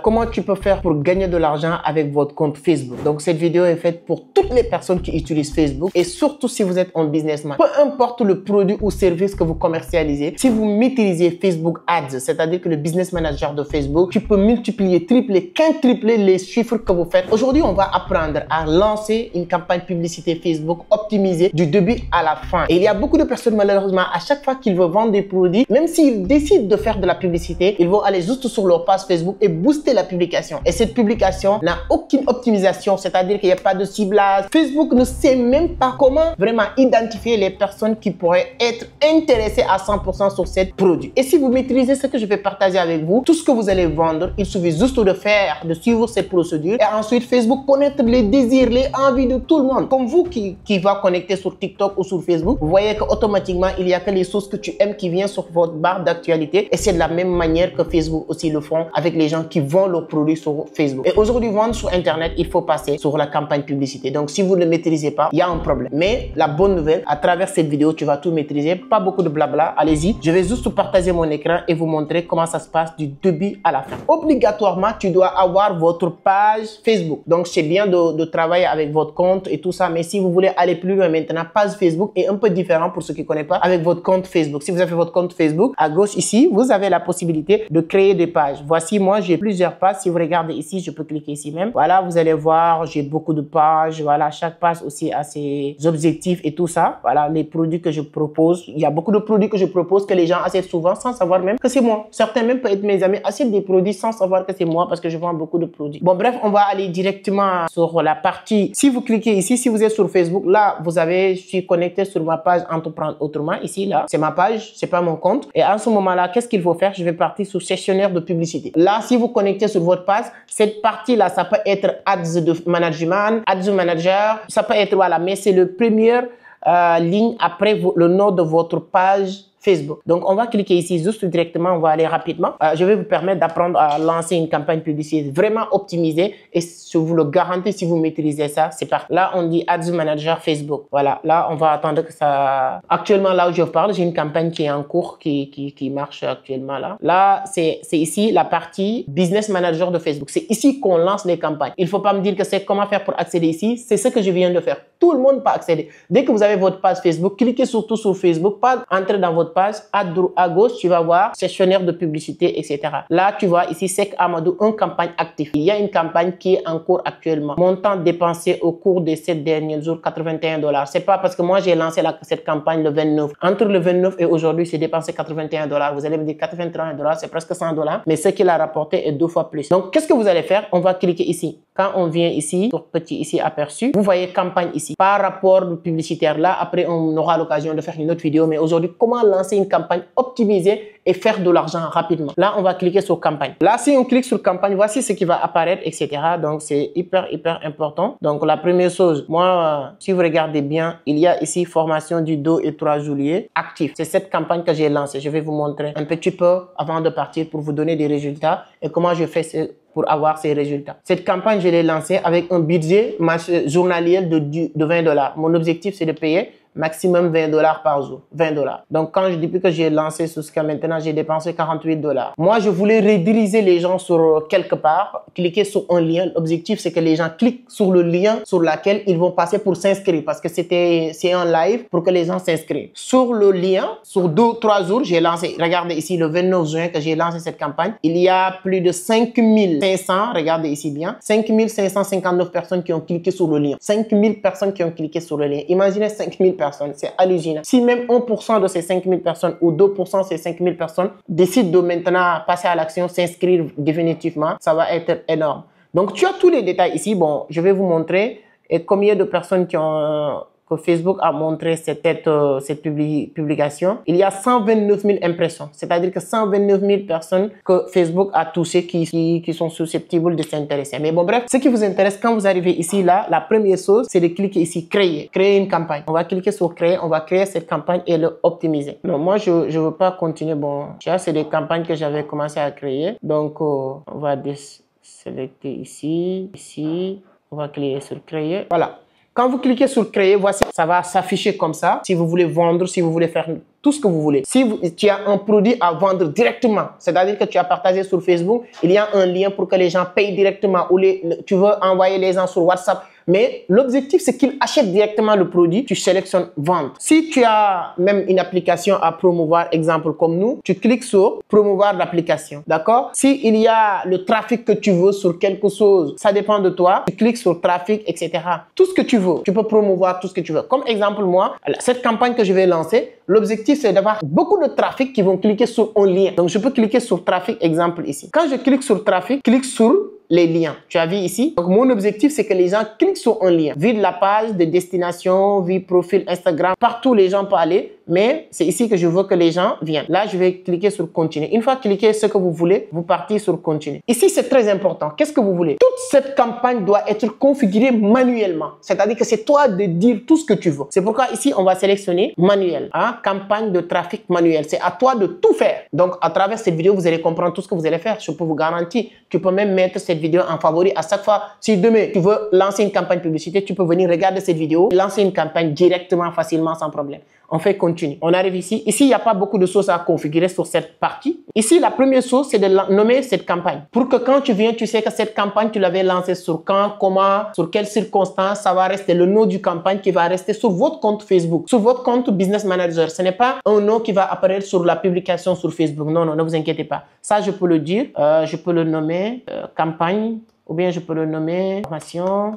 Comment tu peux faire pour gagner de l'argent avec votre compte Facebook? Donc, cette vidéo est faite pour toutes les personnes qui utilisent Facebook et surtout si vous êtes un businessman. Peu importe le produit ou service que vous commercialisez, si vous maîtrisez Facebook Ads, c'est-à-dire que le business manager de Facebook, tu peux multiplier, tripler, quintupler les chiffres que vous faites. Aujourd'hui, on va apprendre à lancer une campagne publicité Facebook optimisée du début à la fin. Et il y a beaucoup de personnes, malheureusement, à chaque fois qu'ils veulent vendre des produits, même s'ils décident de faire de la publicité, ils vont aller juste sur leur page Facebook et booster la publication. Et cette publication n'a aucune optimisation, c'est-à-dire qu'il n'y a pas de ciblage. Facebook ne sait même pas comment vraiment identifier les personnes qui pourraient être intéressées à 100% sur ce produit. Et si vous maîtrisez ce que je vais partager avec vous, tout ce que vous allez vendre, il suffit juste de suivre ces procédures et ensuite Facebook connaître les désirs, les envies de tout le monde. Comme vous qui va connecter sur TikTok ou sur Facebook, vous voyez qu'automatiquement, il y a que les choses que tu aimes qui viennent sur votre barre d'actualité et c'est de la même manière que Facebook aussi le font avec les gens qui vendent leurs produits sur Facebook. Et aujourd'hui, vendre sur Internet, il faut passer sur la campagne publicité. Donc, si vous ne maîtrisez pas, il y a un problème. Mais la bonne nouvelle, à travers cette vidéo, tu vas tout maîtriser. Pas beaucoup de blabla. Allez-y. Je vais juste partager mon écran et vous montrer comment ça se passe du début à la fin. Obligatoirement, tu dois avoir votre page Facebook. Donc, c'est bien de travailler avec votre compte et tout ça. Mais si vous voulez aller plus loin maintenant, page Facebook est un peu différent pour ceux qui ne connaissent pas avec votre compte Facebook. Si vous avez votre compte Facebook, à gauche ici, vous avez la possibilité de créer des pages. Voici, moi, j'ai plusieurs pages. Si vous regardez ici, je peux cliquer ici même. Voilà, vous allez voir, j'ai beaucoup de pages. Voilà, chaque page aussi a ses objectifs et tout ça. Voilà, les produits que je propose. Il y a beaucoup de produits que je propose que les gens achètent souvent sans savoir même que c'est moi. Certains même peuvent être mes amis, achètent des produits sans savoir que c'est moi parce que je vends beaucoup de produits. Bon, bref, on va aller directement sur la partie. Si vous cliquez ici, si vous êtes sur Facebook, là, vous avez, je suis connecté sur ma page Entreprendre Autrement. Ici, là, c'est ma page, c'est pas mon compte. Et à ce moment-là, qu'est-ce qu'il faut faire? Je vais partir sur gestionnaire de publicité. Là, si vous connectez sur votre page, cette partie-là, ça peut être Ads de Management, Ads Manager, ça peut être, voilà, mais c'est le premier ligne après le nom de votre page Facebook. Donc, on va cliquer ici juste directement, on va aller rapidement. Je vais vous permettre d'apprendre à lancer une campagne publicitaire vraiment optimisée et je vous le garantis, si vous maîtrisez ça, c'est parfait. Là, on dit Ads Manager Facebook. Voilà, là, on va attendre que ça... Actuellement, là où je parle, j'ai une campagne qui est en cours, qui marche actuellement là. Là, c'est ici la partie Business Manager de Facebook. C'est ici qu'on lance les campagnes. Il ne faut pas me dire que c'est comment faire pour accéder ici. C'est ce que je viens de faire. Tout le monde peut accéder. Dès que vous avez votre page Facebook, cliquez surtout sur Facebook, pas entrer dans votre page, à gauche, tu vas voir gestionnaire de publicité, etc. Là, tu vois ici, Sek Amadou, une campagne active. Il y a une campagne qui est en cours actuellement. Montant dépensé au cours des 7 derniers jours, 81 $. C'est pas parce que moi, j'ai lancé cette campagne le 29. Entre le 29 et aujourd'hui, j'ai dépensé 81 $. Vous allez me dire 81 $, c'est presque 100 $. Mais ce qu'il a rapporté est 2 fois plus. Donc, qu'est-ce que vous allez faire? On va cliquer ici. Quand on vient ici, sur petit ici aperçu, vous voyez campagne ici. Par rapport publicitaire là, après, on aura l'occasion de faire une autre vidéo. Mais aujourd'hui, comment lancer une campagne optimisée et faire de l'argent rapidement. Là, on va cliquer sur campagne. Là, si on clique sur campagne, voici ce qui va apparaître, etc. Donc, c'est hyper important. Donc, la première chose, moi, si vous regardez bien, il y a ici formation du 2 et 3 juillet actif. C'est cette campagne que j'ai lancée. Je vais vous montrer un petit peu avant de partir pour vous donner des résultats et comment je fais pour avoir ces résultats. Cette campagne, je l'ai lancée avec un budget journalier de 20 $. Mon objectif, c'est de payer maximum 20 $ par jour. 20 $. Donc, depuis que j'ai lancé jusqu'à maintenant, j'ai dépensé 48 $. Moi, je voulais rediriger les gens sur quelque part, cliquer sur un lien. L'objectif, c'est que les gens cliquent sur le lien sur lequel ils vont passer pour s'inscrire parce que c'est un live pour que les gens s'inscrivent. Sur le lien, sur 2-3 jours, j'ai lancé, regardez ici, le 29 juin que j'ai lancé cette campagne, il y a plus de 5500, regardez ici bien, 5559 personnes qui ont cliqué sur le lien. 5000 personnes qui ont cliqué sur le lien. Imaginez 5000 personnes. C'est hallucinant. Si même 1% de ces 5000 personnes ou 2% de ces 5000 personnes décident de maintenant passer à l'action, s'inscrire définitivement, ça va être énorme. Donc, tu as tous les détails ici. Bon, je vais vous montrer et combien de personnes que Facebook a montré cette publication. Il y a 129 000 impressions. C'est-à-dire que 129 000 personnes que Facebook a touchées qui sont susceptibles de s'intéresser. Mais bon, bref, ce qui vous intéresse, quand vous arrivez ici, là, la première chose, c'est de cliquer ici, créer une campagne. On va cliquer sur créer, on va créer cette campagne et l'optimiser. Non, moi, je ne veux pas continuer. Bon, c'est des campagnes que j'avais commencé à créer. Donc, on va sélectionner ici. On va cliquer sur créer. Voilà. Quand vous cliquez sur créer, voici, ça va s'afficher comme ça. Si vous voulez vendre, si vous voulez faire tout ce que vous voulez. Si tu as un produit à vendre directement, c'est-à-dire que tu as partagé sur Facebook, il y a un lien pour que les gens payent directement ou tu veux envoyer les gens sur WhatsApp. Mais l'objectif, c'est qu'ils achètent directement le produit. Tu sélectionnes vente. Si tu as même une application à promouvoir, exemple comme nous, tu cliques sur promouvoir l'application. D'accord? S'il y a le trafic que tu veux sur quelque chose, ça dépend de toi. Tu cliques sur trafic, etc. Tout ce que tu veux. Tu peux promouvoir tout ce que tu veux. Comme exemple, moi, cette campagne que je vais lancer, l'objectif, c'est d'avoir beaucoup de trafic qui vont cliquer sur un lien. Donc, je peux cliquer sur trafic, exemple ici. Quand je clique sur trafic, clique sur les liens. Tu as vu ici? Donc, mon objectif, c'est que les gens cliquent sur un lien. Vue de la page, de destination, vue profil Instagram, partout les gens peuvent aller, mais c'est ici que je veux que les gens viennent. Là, je vais cliquer sur continuer. Une fois cliqué ce que vous voulez, vous partez sur continuer. Ici, c'est très important. Qu'est-ce que vous voulez? Toute cette campagne doit être configurée manuellement. C'est-à-dire que c'est toi de dire tout ce que tu veux. C'est pourquoi ici, on va sélectionner manuel. Hein? Campagne de trafic manuel. C'est à toi de tout faire. Donc, à travers cette vidéo, vous allez comprendre tout ce que vous allez faire. Je peux vous garantir. Tu peux même mettre cette vidéo en favori à chaque fois. Si demain, tu veux lancer une campagne publicitaire, tu peux venir regarder cette vidéo, lancer une campagne directement, facilement, sans problème. On fait continue. On arrive ici. Ici, il n'y a pas beaucoup de choses à configurer sur cette partie. Ici, la première chose, c'est de nommer cette campagne. Pour que quand tu viens, tu sais que cette campagne, tu l'avais lancée sur quand, comment, sur quelles circonstances, ça va rester le nom du campagne qui va rester sur votre compte Facebook, sur votre compte Business Manager. Ce n'est pas un nom qui va apparaître sur la publication sur Facebook. Non, non, ne vous inquiétez pas. Ça, je peux le dire. Je peux le nommer campagne. Ou bien je peux le nommer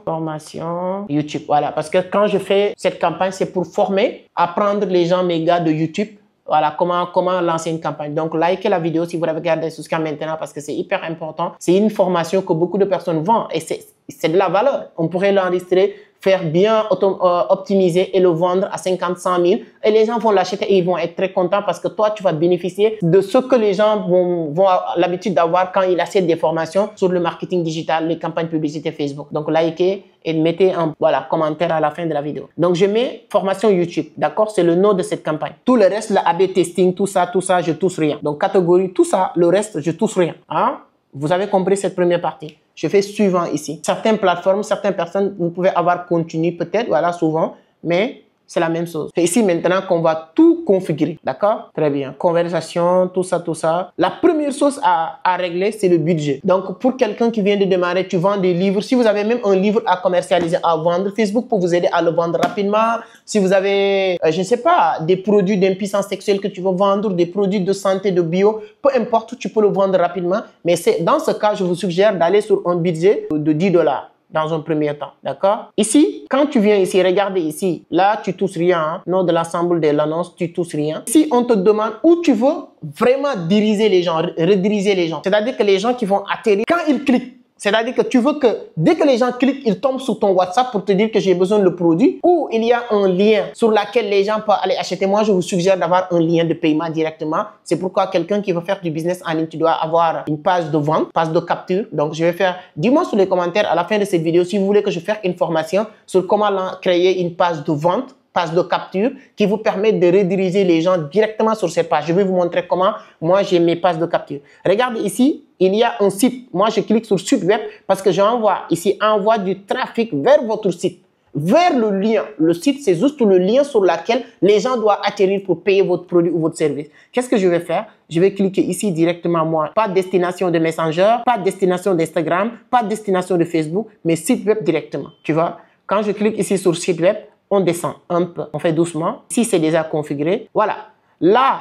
formation YouTube. Voilà, parce que quand je fais cette campagne, c'est pour former, apprendre les gens, mes gars de YouTube, voilà, comment lancer une campagne. Donc, likez la vidéo si vous l'avez regardée jusqu'à maintenant parce que c'est hyper important. C'est une formation que beaucoup de personnes vendent et c'est de la valeur. On pourrait l'enregistrer, faire bien optimiser et le vendre à 50, 100 000 et les gens vont l'acheter et ils vont être très contents parce que toi, tu vas bénéficier de ce que les gens vont avoir l'habitude d'avoir quand ils achètent des formations sur le marketing digital, les campagnes publicité Facebook. Donc, likez et mettez un commentaire à la fin de la vidéo. Donc, je mets formation YouTube, d'accord? C'est le nom de cette campagne. Tout le reste, le A/B testing, tout ça, je touche rien. Donc, catégorie, tout ça, le reste, je touche rien. Hein? Vous avez compris cette première partie. Je fais suivant ici. Certaines plateformes, certaines personnes, vous pouvez avoir continu peut-être, voilà, souvent, mais c'est la même chose. C'est ici maintenant qu'on va tout configurer, d'accord? Très bien. Conversation, tout ça. La première chose à régler, c'est le budget. Donc, pour quelqu'un qui vient de démarrer, tu vends des livres. Si vous avez même un livre à commercialiser, à vendre, Facebook peut vous aider à le vendre rapidement. Si vous avez, je ne sais pas, des produits d'impuissance sexuelle que tu veux vendre, des produits de santé, de bio, peu importe, tu peux le vendre rapidement. Mais dans ce cas, je vous suggère d'aller sur un budget de $10. Dans un premier temps, d'accord? Ici, quand tu viens ici, regardez ici, là, tu touches rien, hein? Nom de l'ensemble de l'annonce, tu touches rien. Ici, on te demande où tu veux vraiment diriger les gens, rediriger les gens. C'est-à-dire que les gens qui vont atterrir, quand ils cliquent, c'est-à-dire que tu veux que dès que les gens cliquent, ils tombent sur ton WhatsApp pour te dire que j'ai besoin de produit ou il y a un lien sur lequel les gens peuvent aller acheter. Moi, je vous suggère d'avoir un lien de paiement directement. C'est pourquoi quelqu'un qui veut faire du business en ligne, tu dois avoir une page de vente, page de capture. Donc, je vais faire, dis-moi sur les commentaires à la fin de cette vidéo si vous voulez que je fasse une formation sur comment créer une page de vente, page de capture qui vous permet de rediriger les gens directement sur cette page. Je vais vous montrer comment moi j'ai mes pages de capture. Regardez ici, il y a un site. Moi, je clique sur site web parce que j'envoie ici, envoie du trafic vers votre site, vers le lien. Le site, c'est juste le lien sur lequel les gens doivent atterrir pour payer votre produit ou votre service. Qu'est-ce que je vais faire? Je vais cliquer ici directement moi. Pas de destination de Messenger, pas de destination d'Instagram, pas de destination de Facebook, mais site web directement. Tu vois? Quand je clique ici sur site web, on descend un peu, on fait doucement. Ici, c'est déjà configuré. Voilà. Là,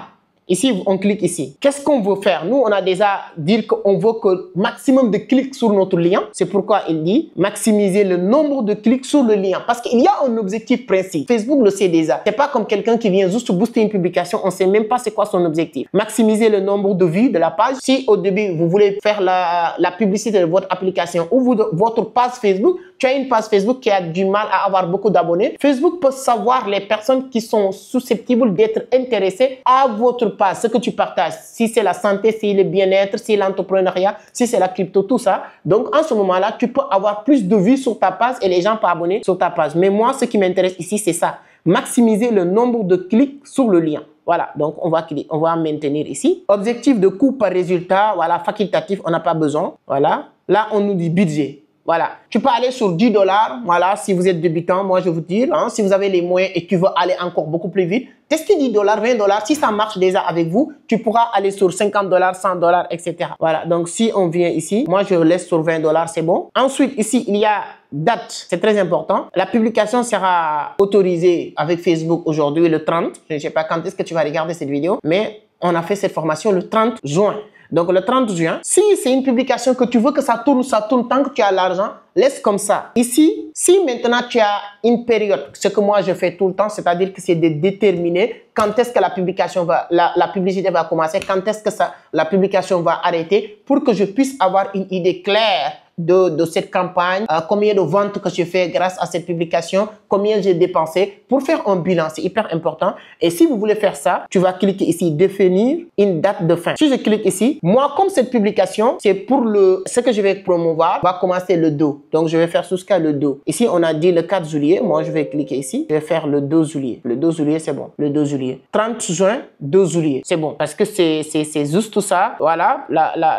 ici, on clique ici. Qu'est-ce qu'on veut faire? Nous, on a déjà dit qu'on veut que maximum de clics sur notre lien. C'est pourquoi il dit maximiser le nombre de clics sur le lien. Parce qu'il y a un objectif précis. Facebook le sait déjà. C'est pas comme quelqu'un qui vient juste booster une publication. On sait même pas c'est quoi son objectif. Maximiser le nombre de vues de la page. Si au début, vous voulez faire la publicité de votre application ou votre page Facebook, tu as une page Facebook qui a du mal à avoir beaucoup d'abonnés. Facebook peut savoir les personnes qui sont susceptibles d'être intéressées à votre page, ce que tu partages. Si c'est la santé, si le bien-être, si l'entrepreneuriat, si c'est la crypto, tout ça. Donc, en ce moment-là, tu peux avoir plus de vues sur ta page et les gens peuvent abonner sur ta page. Mais moi, ce qui m'intéresse ici, c'est ça. Maximiser le nombre de clics sur le lien. Voilà, donc on va maintenir ici. Objectif de coût par résultat, voilà, facultatif, on n'a pas besoin. Voilà, là, on nous dit budget. Voilà. Tu peux aller sur 10 $. Voilà, si vous êtes débutant, moi, je vous dis, hein, si vous avez les moyens et tu veux aller encore beaucoup plus vite, testez 10 $, 20 $. Si ça marche déjà avec vous, tu pourras aller sur 50 $, 100 $, etc. Voilà. Donc, si on vient ici, moi, je laisse sur 20 $, c'est bon. Ensuite, ici, il y a date. C'est très important. La publication sera autorisée avec Facebook aujourd'hui, le 30. Je ne sais pas quand est-ce que tu vas regarder cette vidéo, mais on a fait cette formation le 30 juin. Donc, le 30 juin, si c'est une publication que tu veux que ça tourne tant que tu as l'argent, laisse comme ça. Ici, si maintenant tu as une période, ce que moi je fais tout le temps, c'est-à-dire que c'est de déterminer quand est-ce que la publication va, la publicité va commencer, quand est-ce que la publication va arrêter pour que je puisse avoir une idée claire de cette campagne, combien de ventes que j'ai fait grâce à cette publication, combien j'ai dépensé pour faire un bilan. C'est hyper important. Et si vous voulez faire ça, tu vas cliquer ici, définir une date de fin. Si je clique ici, moi, comme cette publication, c'est pour ce que je vais promouvoir, va commencer le 2. Donc, je vais faire jusqu'à le 2. Ici, on a dit le 4 juillet. Moi, je vais cliquer ici. Je vais faire le 2 juillet. Le 2 juillet, c'est bon. Le 2 juillet. 30 juin, 2 juillet. C'est bon. Parce que c'est juste tout ça. Voilà.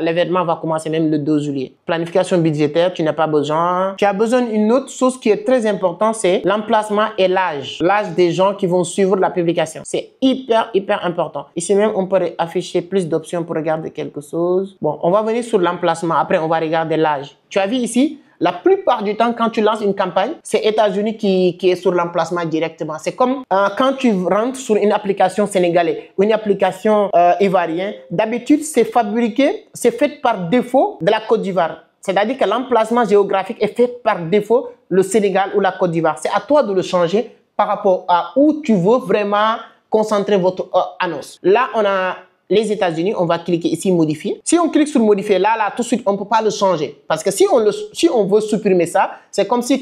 L'événement va commencer même le 2 juillet. Planification budgétaire, tu n'as pas besoin. Tu as besoin d'une autre chose qui est très importante, c'est l'emplacement et l'âge. L'âge des gens qui vont suivre la publication. C'est hyper important. Ici même, on peut afficher plus d'options pour regarder quelque chose. Bon, on va venir sur l'emplacement. Après, on va regarder l'âge. Tu as vu ici? La plupart du temps, quand tu lances une campagne, c'est États-Unis qui est sur l'emplacement directement. C'est comme quand tu rentres sur une application sénégalaise ou une application ivoirienne. D'habitude, c'est fabriqué, c'est fait par défaut de la Côte d'Ivoire. C'est-à-dire que l'emplacement géographique est fait par défaut le Sénégal ou la Côte d'Ivoire. C'est à toi de le changer par rapport à où tu veux vraiment concentrer votre annonce. Là, on a les États-Unis, on va cliquer ici modifier. Si on clique sur modifier, là, tout de suite, on ne peut pas le changer. Parce que si on veut supprimer ça, c'est comme si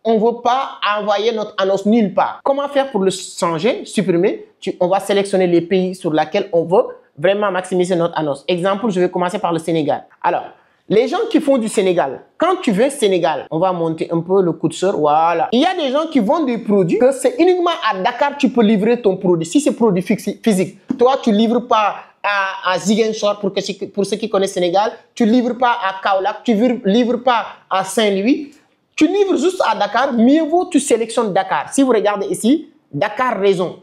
on ne veut pas envoyer notre annonce nulle part. Comment faire pour le changer, supprimer? On va sélectionner les pays sur lesquels on veut vraiment maximiser notre annonce. Exemple, je vais commencer par le Sénégal. Alors, les gens qui font du Sénégal, quand tu veux Sénégal, on va monter un peu le curseur, voilà. Il y a des gens qui vendent des produits que c'est uniquement à Dakar tu peux livrer ton produit. Si c'est produit physique, toi tu livres pas à Ziguinchor pour ceux qui connaissent Sénégal, tu livres pas à Kaolack, tu livres pas à Saint-Louis, tu livres juste à Dakar. Mieux vaut tu sélectionnes Dakar. Si vous regardez ici, Dakar raison.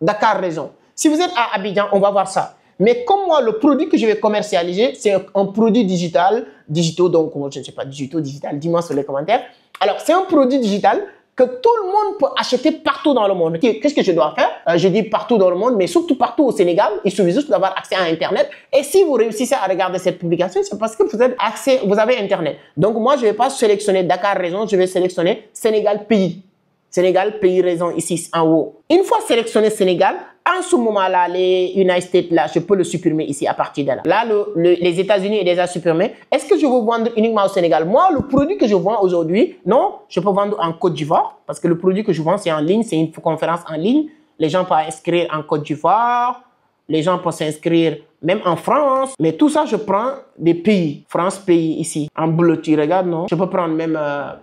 Dakar raison. Si vous êtes à Abidjan, on va voir ça. Mais comme moi, le produit que je vais commercialiser, c'est un produit digital, donc je ne sais pas, digital, dis-moi sur les commentaires. Alors, c'est un produit digital que tout le monde peut acheter partout dans le monde. Qu'est-ce que je dois faire? Je dis partout dans le monde, mais surtout partout au Sénégal. Il suffit juste d'avoir accès à Internet. Et si vous réussissez à regarder cette publication, c'est parce que vous avez Internet. Donc, moi, je ne vais pas sélectionner Dakar Région, je vais sélectionner Sénégal pays. Sénégal pays raison ici en haut. Une fois sélectionné Sénégal, en ce moment-là, les United States, là, je peux le supprimer ici à partir de là. Là, les États-Unis est déjà supprimé. Est-ce que je veux vendre uniquement au Sénégal? Moi, le produit que je vends aujourd'hui, non, je peux vendre en Côte d'Ivoire parce que le produit que je vends, c'est en ligne, c'est une conférence en ligne. Les gens peuvent s'inscrire en Côte d'Ivoire. Les gens peuvent s'inscrire même en France. Mais tout ça, je prends des pays. France, pays ici. En bleu, tu regardes, non? Je peux prendre même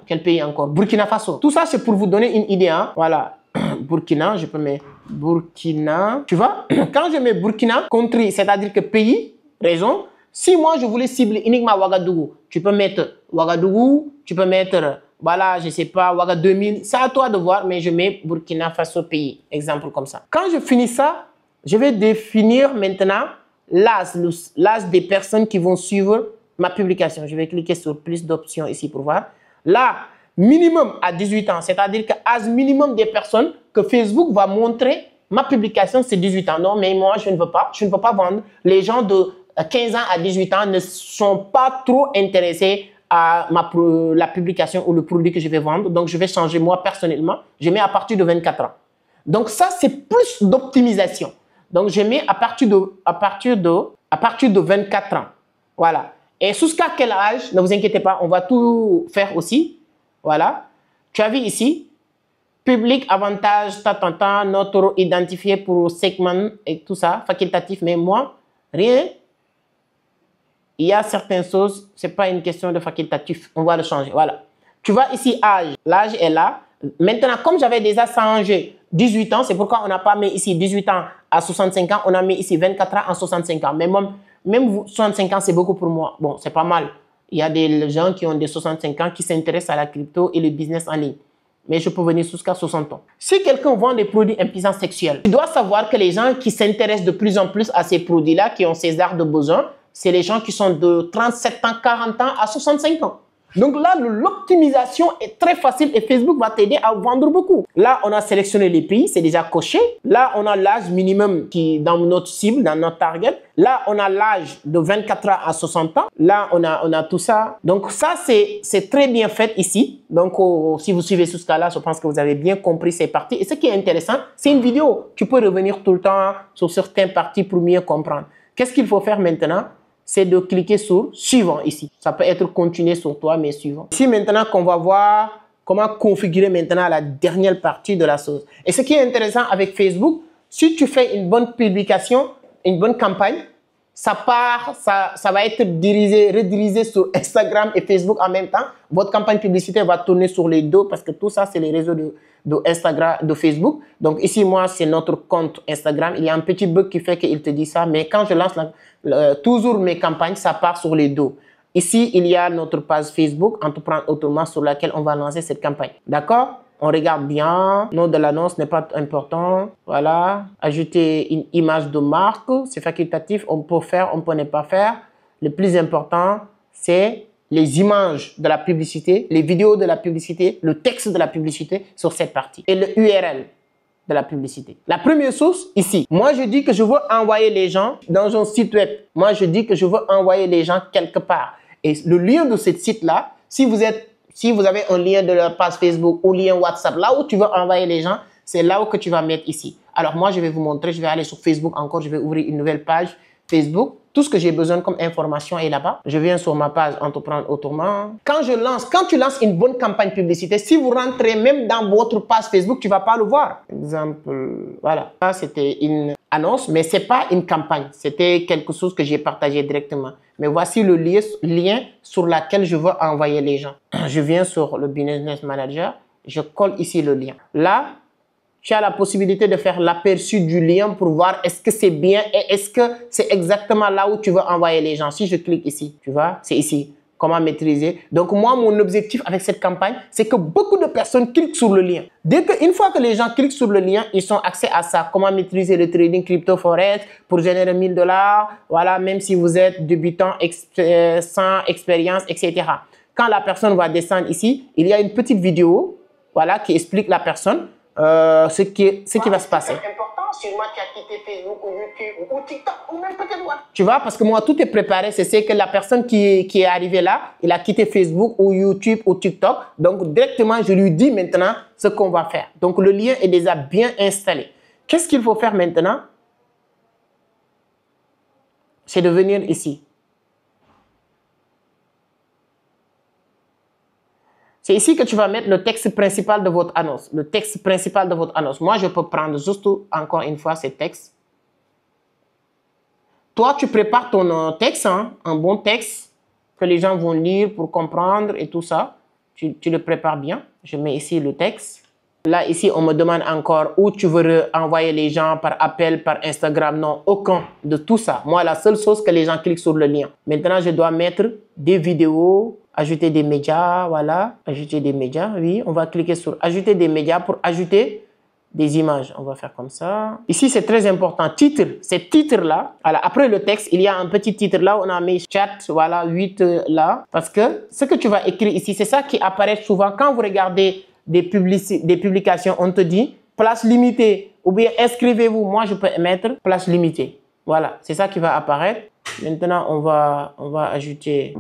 quel pays encore? Burkina Faso. Tout ça, c'est pour vous donner une idée. Hein? Voilà. Burkina, je peux mettre Burkina. Tu vois? Quand je mets Burkina, country, c'est-à-dire que pays, raison. Si moi, je voulais cibler uniquement Ouagadougou, tu peux mettre Ouagadougou. Tu peux mettre, voilà, je sais pas, Ouagadougou 2000. C'est à toi de voir, mais je mets Burkina Faso, pays. Exemple comme ça. Quand je finis ça, je vais définir maintenant l'âge des personnes qui vont suivre ma publication. Je vais cliquer sur plus d'options ici pour voir. Là, minimum à 18 ans, c'est-à-dire que l'âge minimum des personnes que Facebook va montrer ma publication, c'est 18 ans. Non, mais moi, je ne veux pas. Je ne veux pas vendre. Les gens de 15 ans à 18 ans ne sont pas trop intéressés à la publication ou le produit que je vais vendre. Donc, je vais changer moi personnellement. Je mets à partir de 24 ans. Donc, ça, c'est plus d'optimisation. Donc, je mets à partir de 24 ans. Voilà. Et jusqu'à quel âge, ne vous inquiétez pas, on va tout faire aussi. Voilà. Tu as vu ici, public, avantage, notre identifié pour segment et tout ça, facultatif. Mais moi, rien. Il y a certaines choses, ce n'est pas une question de facultatif. On va le changer. Voilà. Tu vois ici, âge. L'âge est là. Maintenant, comme j'avais déjà changé 18 ans, c'est pourquoi on n'a pas mis ici 18 ans à 65 ans, on a mis ici 24 ans à 65 ans. Mais même 65 ans, c'est beaucoup pour moi. Bon, c'est pas mal. Il y a des gens qui ont des 65 ans qui s'intéressent à la crypto et le business en ligne. Mais je peux venir jusqu'à 60 ans. Si quelqu'un vend des produits impuissants sexuels, tu dois savoir que les gens qui s'intéressent de plus en plus à ces produits-là, qui ont ces arts de besoin, c'est les gens qui sont de 37 ans, 40 ans à 65 ans. Donc là, l'optimisation est très facile et Facebook va t'aider à vendre beaucoup. Là, on a sélectionné les pays, c'est déjà coché. Là, on a l'âge minimum qui est dans notre cible, dans notre target. Là, on a l'âge de 24 ans à 60 ans. Là, on a tout ça. Donc ça, c'est très bien fait ici. Donc, si vous suivez ce cas-là, je pense que vous avez bien compris ces parties. Et ce qui est intéressant, c'est une vidéo. Tu peux revenir tout le temps sur certaines parties pour mieux comprendre. Qu'est-ce qu'il faut faire maintenant? C'est de cliquer sur suivant ici. Ça peut être continuer sur toi, mais suivant. Ici maintenant qu'on va voir comment configurer maintenant la dernière partie de la chose. Et ce qui est intéressant avec Facebook, si tu fais une bonne publication, une bonne campagne, ça va être redirigé sur Instagram et Facebook en même temps. Votre campagne publicitaire va tourner sur les deux parce que tout ça, c'est les réseaux de Instagram, de Facebook. Donc ici, moi, c'est notre compte Instagram. Il y a un petit bug qui fait qu'il te dit ça. Mais quand je lance toujours mes campagnes, ça part sur les deux. Ici, il y a notre page Facebook, Entreprendre autrement, sur laquelle on va lancer cette campagne. D'accord? On regarde bien. Nom de l'annonce n'est pas important. Voilà. Ajouter une image de marque. C'est facultatif. On peut faire, on peut ne pas faire. Le plus important, c'est les images de la publicité, les vidéos de la publicité, le texte de la publicité sur cette partie. Et le URL de la publicité. La première source, ici. Moi, je dis que je veux envoyer les gens dans un site web. Moi, je dis que je veux envoyer les gens quelque part. Et le lien de ce site-là, si vous avez un lien de la page Facebook ou lien WhatsApp, là où tu veux envoyer les gens, c'est là où que tu vas mettre ici. Alors moi, je vais vous montrer, je vais aller sur Facebook encore, je vais ouvrir une nouvelle page Facebook. Tout ce que j'ai besoin comme information est là-bas. Je viens sur ma page Entreprendre autrement. Quand tu lances une bonne campagne publicitaire, si vous rentrez même dans votre page Facebook, tu ne vas pas le voir. Exemple, voilà. Ça, c'était une annonce, mais ce n'est pas une campagne. C'était quelque chose que j'ai partagé directement. Mais voici le lien sur lequel je veux envoyer les gens. Je viens sur le Business Manager. Je colle ici le lien. Là, tu as la possibilité de faire l'aperçu du lien pour voir est-ce que c'est bien et est-ce que c'est exactement là où tu veux envoyer les gens. Si je clique ici, tu vois, c'est ici. Comment maîtriser. Donc, moi, mon objectif avec cette campagne, c'est que beaucoup de personnes cliquent sur le lien. Une fois que les gens cliquent sur le lien, ils ont accès à ça. Comment maîtriser le trading crypto forex pour générer 1000 $. Voilà, même si vous êtes débutant, sans expérience, etc. Quand la personne va descendre ici, il y a une petite vidéo, voilà, qui explique la personne. Ce qui va se passer. C'est important, sûrement tu as quitté Facebook ou YouTube ou TikTok ou même peut-être WhatsApp. Tu vois, parce que moi, tout est préparé. C'est que la personne qui est arrivée là, il a quitté Facebook ou YouTube ou TikTok. Donc, directement, je lui dis maintenant ce qu'on va faire. Donc, le lien est déjà bien installé. Qu'est-ce qu'il faut faire maintenant? C'est de venir ici. C'est ici que tu vas mettre le texte principal de votre annonce. Le texte principal de votre annonce. Moi, je peux prendre juste, encore une fois, ce texte. Toi, tu prépares ton texte, hein, un bon texte que les gens vont lire pour comprendre et tout ça. Tu le prépares bien. Je mets ici le texte. Là, ici, on me demande encore où tu veux envoyer les gens par appel, par Instagram. Non, aucun de tout ça. Moi, la seule chose que les gens cliquent sur le lien. Maintenant, je dois mettre des vidéos. Ajouter des médias, voilà. Ajouter des médias, oui. On va cliquer sur ajouter des médias pour ajouter des images. On va faire comme ça. Ici, c'est très important. Titre, ces titres-là. Voilà. Après le texte, il y a un petit titre là. On a mis chat, voilà, 8 là. Parce que ce que tu vas écrire ici, c'est ça qui apparaît souvent. Quand vous regardez des publications, on te dit place limitée ou bien inscrivez-vous. Moi, je peux mettre place limitée. Voilà, c'est ça qui va apparaître. Maintenant, on va ajouter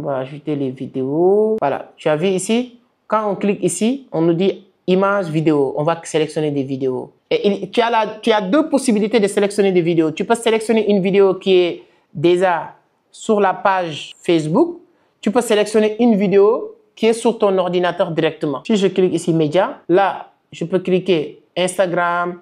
les vidéos. Voilà, tu as vu ici, quand on clique ici, on nous dit image vidéo. On va sélectionner des vidéos. Et tu as deux possibilités de sélectionner des vidéos. Tu peux sélectionner une vidéo qui est déjà sur la page Facebook. Tu peux sélectionner une vidéo qui est sur ton ordinateur directement. Si je clique ici médias, là, je peux cliquer Instagram,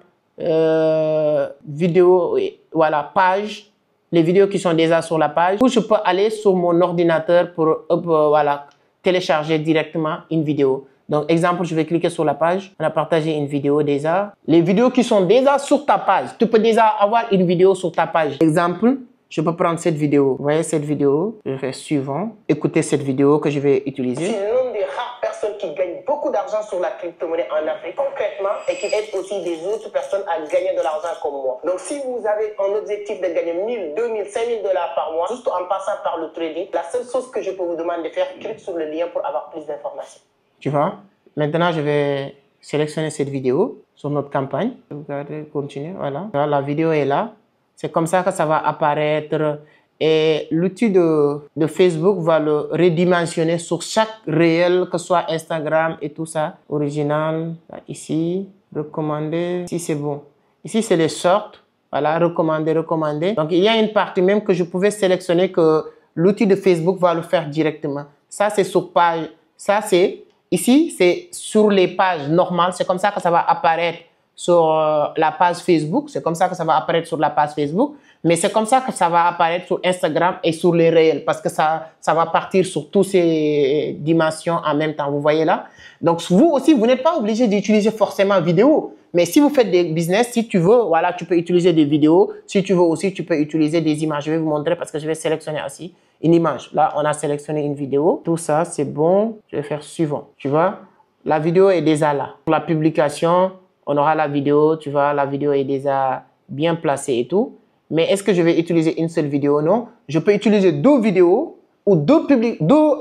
vidéo, voilà, page. Les vidéos qui sont déjà sur la page, ou je peux aller sur mon ordinateur pour voilà, télécharger directement une vidéo. Donc, exemple, je vais cliquer sur la page. On a partagé une vidéo déjà. Les vidéos qui sont déjà sur ta page, tu peux déjà avoir une vidéo sur ta page. Exemple, je peux prendre cette vidéo. Vous voyez cette vidéo? Je fais suivant. Écoutez cette vidéo que je vais utiliser. C'est l'une des rares personnes qui gagnent beaucoup d'argent sur la crypto-monnaie en Afrique concrètement et qui aide aussi des autres personnes à gagner de l'argent comme moi. Donc, si vous avez un objectif de gagner 1000, 2000, 5000 dollars par mois, juste en passant par le trading, la seule chose que je peux vous demander de faire, cliquez sur le lien pour avoir plus d'informations. Tu vois? Maintenant, je vais sélectionner cette vidéo sur notre campagne. Regardez, continuez, voilà. La vidéo est là. C'est comme ça que ça va apparaître. Et l'outil de Facebook va le redimensionner sur chaque réel, que ce soit Instagram et tout ça. Original, ici, recommandé. Ici, c'est bon. Ici, c'est les shorts. Voilà, recommander, recommander. Donc, il y a une partie même que je pouvais sélectionner que l'outil de Facebook va le faire directement. Ça, c'est sur page. Ça, c'est ici, c'est sur les pages normales. C'est comme ça que ça va apparaître sur la page Facebook. C'est comme ça que ça va apparaître sur la page Facebook. Mais c'est comme ça que ça va apparaître sur Instagram et sur les réels parce que ça va partir sur toutes ces dimensions en même temps. Vous voyez là? Donc, vous aussi, vous n'êtes pas obligé d'utiliser forcément vidéo. Mais si vous faites des business, si tu veux, voilà, tu peux utiliser des vidéos. Si tu veux aussi, tu peux utiliser des images. Je vais vous montrer parce que je vais sélectionner aussi une image. Là, on a sélectionné une vidéo. Tout ça, c'est bon. Je vais faire suivant. Tu vois? La vidéo est déjà là. Pour la publication, on aura la vidéo. Tu vois, la vidéo est déjà bien placée et tout. Mais est-ce que je vais utiliser une seule vidéo? Non. Je peux utiliser 2 vidéos ou 2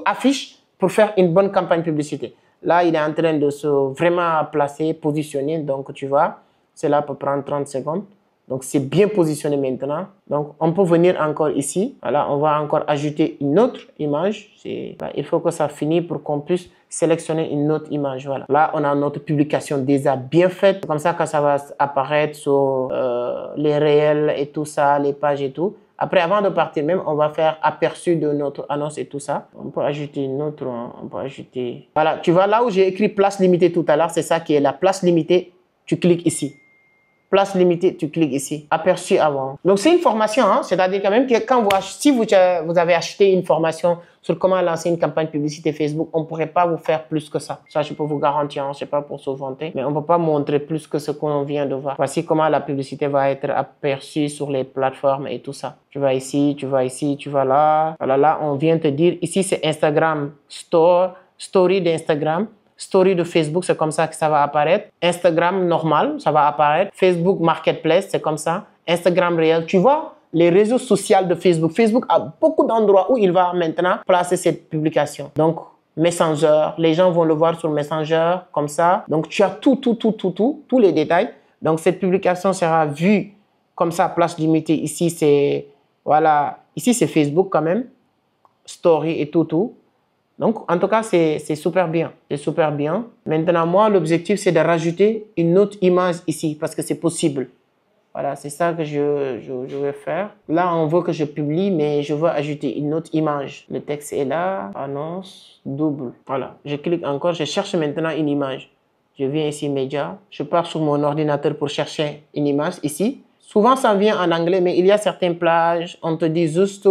affiches pour faire une bonne campagne publicité. Là, il est en train de se vraiment placer, positionner. Donc, tu vois, cela peut prendre 30 secondes. Donc, c'est bien positionné maintenant. Donc, on peut venir encore ici. Voilà, on va encore ajouter une autre image. Il faut que ça finisse pour qu'on puisse sélectionner une autre image. Voilà. Là, on a notre publication déjà bien faite. Comme ça que ça va apparaître sur les réels et tout ça, les pages et tout. Après, avant de partir même, on va faire aperçu de notre annonce et tout ça. On peut ajouter une autre, on peut ajouter... Voilà, tu vois là où j'ai écrit place limitée tout à l'heure, c'est ça qui est la place limitée. Tu cliques ici. Place limitée, tu cliques ici. Aperçu avant. Donc, c'est une formation, hein? C'est-à-dire quand même que quand si vous avez acheté une formation sur comment lancer une campagne publicité Facebook, on ne pourrait pas vous faire plus que ça. Ça, je peux vous garantir, hein? Je ne sais pas pour se vanter, mais on ne peut pas montrer plus que ce qu'on vient de voir. Voici comment la publicité va être aperçue sur les plateformes et tout ça. Tu vas ici, tu vas ici, tu vas là. Voilà, là, on vient te dire, ici, c'est Instagram Store, Story d'Instagram. Story de Facebook, c'est comme ça que ça va apparaître. Instagram normal, ça va apparaître. Facebook Marketplace, c'est comme ça. Instagram réel, tu vois, les réseaux sociaux de Facebook. Facebook a beaucoup d'endroits où il va maintenant placer cette publication. Donc, Messenger, les gens vont le voir sur Messenger, comme ça. Donc, tu as tous les détails. Donc, cette publication sera vue comme ça, place limitée. Ici, c'est, voilà, ici, c'est Facebook quand même. Story et tout. Donc, en tout cas, c'est super bien. C'est super bien. Maintenant, moi, l'objectif, c'est de rajouter une autre image ici parce que c'est possible. Voilà, c'est ça que je vais faire. Là, on veut que je publie, mais je veux ajouter une autre image. Le texte est là. Annonce, double. Voilà, je clique encore. Je cherche maintenant une image. Je viens ici, médias. Je pars sur mon ordinateur pour chercher une image ici. Souvent, ça vient en anglais, mais il y a certaines plages. On te dit juste,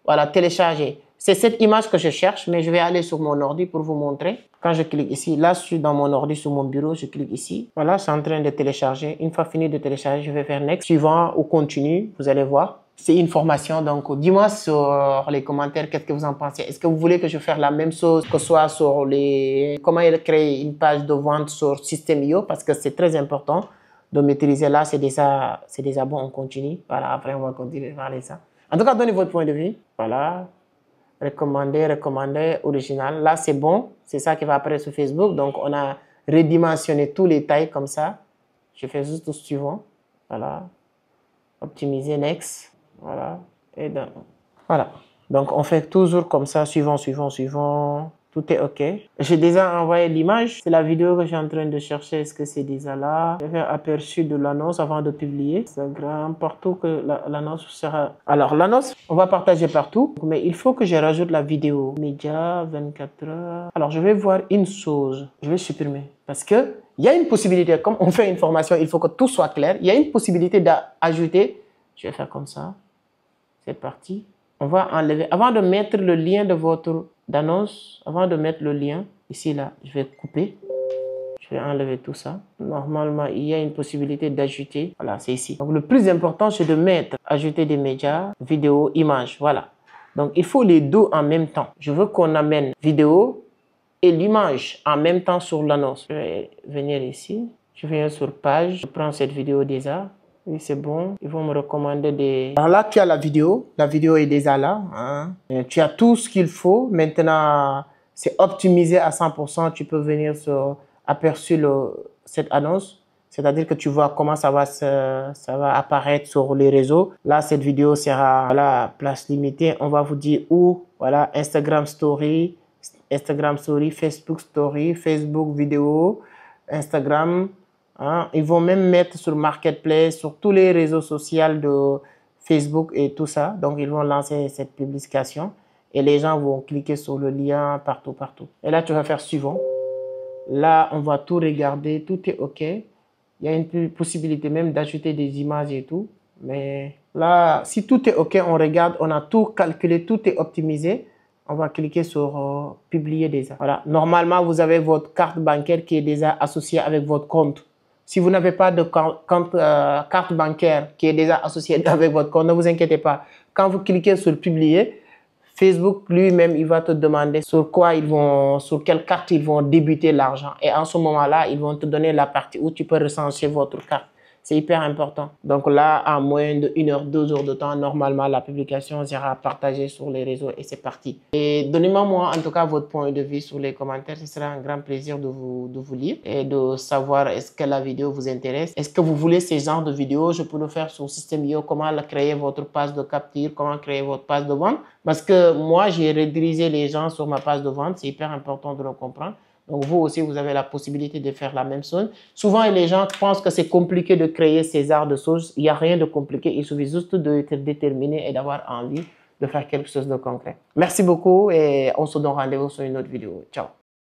voilà, télécharger. C'est cette image que je cherche, mais je vais aller sur mon ordi pour vous montrer. Quand je clique ici, là, je suis dans mon ordi, sur mon bureau, je clique ici. Voilà, c'est en train de télécharger. Une fois fini de télécharger, je vais faire Next. Suivant ou continue, vous allez voir. C'est une formation, donc dis-moi sur les commentaires qu'est-ce que vous en pensez. Est-ce que vous voulez que je fasse la même chose, que ce soit sur comment créer une page de vente sur System.io, parce que c'est très important de maîtriser. Là, c'est déjà bon, on continue. Voilà, après, on va continuer à parler ça. En tout cas, donnez votre point de vue. Voilà. Recommander, original. Là, c'est bon. C'est ça qui va apparaître sur Facebook. Donc, on a redimensionné tous les tailles comme ça. Je fais juste le suivant. Voilà. Optimiser, next. Voilà. Et voilà. Donc, on fait toujours comme ça, suivant. Tout est OK. J'ai déjà envoyé l'image. C'est la vidéo que je suis en train de chercher. Est-ce que c'est déjà là? Je vais faire aperçu de l'annonce avant de publier. Instagram, partout que l'annonce sera. Alors, l'annonce, on va partager partout. Mais il faut que je rajoute la vidéo. Média, 24 heures. Alors, je vais voir une chose. Je vais supprimer. Parce que il y a une possibilité. Comme on fait une formation, il faut que tout soit clair. Il y a une possibilité d'ajouter. Je vais faire comme ça. C'est parti. On va enlever. Avant de mettre le lien de votre annonce, avant de mettre le lien, ici, là, je vais couper. Je Je vais enlever tout ça. Normalement, il y a une possibilité d'ajouter. Voilà, c'est ici. Donc, le plus important, c'est de mettre ajouter des médias, vidéo, images. Voilà. Donc, il faut les deux en même temps. Je veux qu'on amène vidéo et l'image en même temps sur l'annonce. Je vais venir ici. Je viens sur page. Je prends cette vidéo déjà. Oui, c'est bon. Ils vont me recommander des... Alors là, tu as la vidéo. La vidéo est déjà là. Hein. Tu as tout ce qu'il faut. Maintenant, c'est optimisé à 100%. Tu peux venir sur aperçu cette annonce. C'est-à-dire que tu vois comment ça va apparaître sur les réseaux. Là, cette vidéo sera voilà, place limitée. On va vous dire où. Voilà, Instagram Story, Facebook Story, Facebook vidéo, Instagram. Hein. Ils vont même mettre sur Marketplace, sur tous les réseaux sociaux de Facebook et tout ça. Donc, ils vont lancer cette publication et les gens vont cliquer sur le lien partout. Et là, tu vas faire suivant. Là, on va tout regarder, tout est OK. Il y a une possibilité même d'ajouter des images et tout. Mais là, si tout est OK, on regarde, on a tout calculé, tout est optimisé. On va cliquer sur publier déjà. Voilà. Normalement, vous avez votre carte bancaire qui est déjà associée avec votre compte. Si vous n'avez pas de carte bancaire qui est déjà associée avec votre compte, ne vous inquiétez pas. Quand vous cliquez sur publier, Facebook lui-même, il va te demander sur quelle carte ils vont débuter l'argent. Et en ce moment-là, ils vont te donner la partie où tu peux recenser votre carte. C'est hyper important. Donc là, en moins de 1 heure, 2 heures de temps, normalement, la publication sera partagée sur les réseaux et c'est parti. Et donnez-moi, moi, en tout cas, votre point de vue sur les commentaires. Ce sera un grand plaisir de vous lire et de savoir est-ce que la vidéo vous intéresse. Est-ce que vous voulez ce genre de vidéo? Je peux le faire sur System.io, comment créer votre page de capture, comment créer votre page de vente. Parce que moi, j'ai redirigé les gens sur ma page de vente. C'est hyper important de le comprendre. Donc, vous aussi, vous avez la possibilité de faire la même chose. Souvent, les gens pensent que c'est compliqué de créer ces genres de choses. Il n'y a rien de compliqué. Il suffit juste d'être déterminé et d'avoir envie de faire quelque chose de concret. Merci beaucoup et on se donne rendez-vous sur une autre vidéo. Ciao.